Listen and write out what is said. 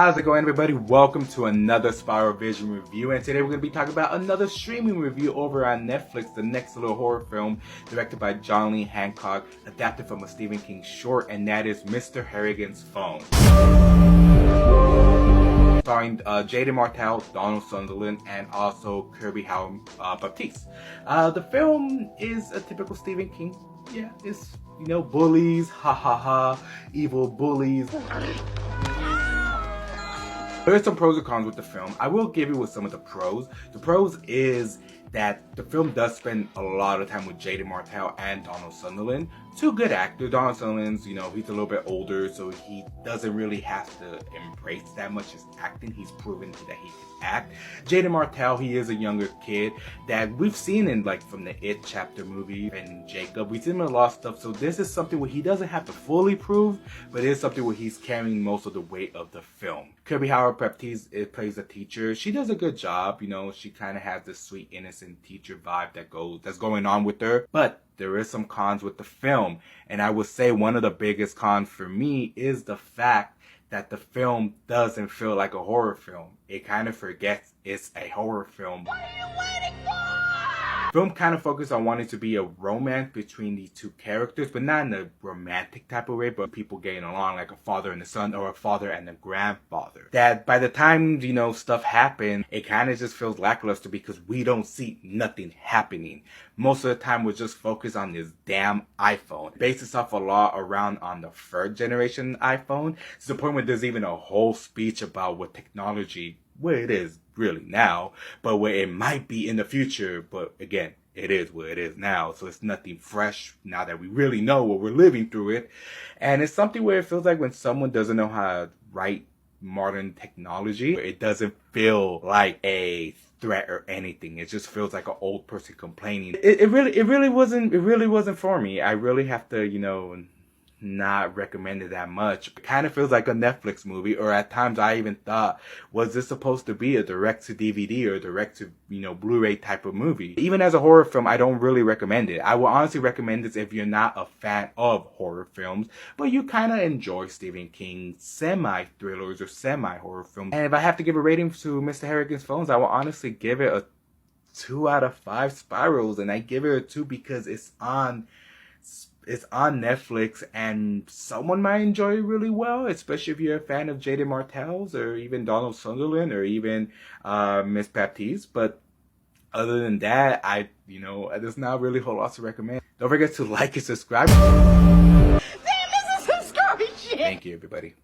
How's it going, everybody? Welcome to another Spiral Vision review, and today we're going to be talking about another streaming review over on Netflix, the next little horror film directed by John Lee Hancock, adapted from a Stephen King short, and that is Mr. Harrigan's Phone. Starring Jaden Martell, Donald Sutherland, and also Kirby Howard Baptiste. The film is a typical Stephen King. Yeah, it's, bullies, ha ha ha, evil bullies. There are some pros and cons with the film. I will give you with some of the pros. The pros is that the film does spend a lot of time with Jaden Martell and Donald Sutherland. Two good actors. Donald Sutherland's, he's a little bit older, so he doesn't really have to embrace that much his acting. He's proven that he can act. Jaden Martell, he is a younger kid that we've seen in, from the It chapter movie and Jacob. We've seen him in a lot of stuff, so this is something where he doesn't have to fully prove, but it is something where he's carrying most of the weight of the film. Kirby Howard Baptiste plays a teacher. She does a good job. She kind of has this sweet, innocent teacher vibe that's going on with her. But there is some cons with the film. And I would say one of the biggest cons for me is the fact that the film doesn't feel like a horror film. It kind of forgets it's a horror film. What are you waiting for? Film kind of focused on wanting to be a romance between these two characters, but not in a romantic type of way, but people getting along like a father and a son, or a father and a grandfather. That by the time, stuff happens, it kind of just feels lackluster because we don't see nothing happening. Most of the time we're just focused on this damn iPhone. It bases itself a lot around on the third generation iPhone, to the point where there's even a whole speech about what technology, where it is really now, but where it might be in the future. But again, it is where it is now, so it's nothing fresh now that we really know what we're living through it. And it's something where it feels like when someone doesn't know how to write modern technology, it doesn't feel like a threat or anything. It just feels like an old person complaining. It really wasn't for me. I really have to, not recommend it that much. It kind of feels like a Netflix movie, or at times I even thought, was this supposed to be a direct to DVD or direct to, Blu-ray type of movie? Even as a horror film, I don't really recommend it. I will honestly recommend this if you're not a fan of horror films, but you kind of enjoy Stephen King semi-thrillers or semi-horror films. And if I have to give a rating to Mr. Harrigan's Phones, I will honestly give it a 2 out of 5 spirals, and I give it a 2 because it's on Netflix, and someone might enjoy it really well, especially if you're a fan of Jaden Martell's, or even Donald Sutherland, or even Miss Baptiste. But other than that, there's not really a whole lot to recommend. Don't forget to like and subscribe. Damn, this is some scary shit. Thank you, everybody.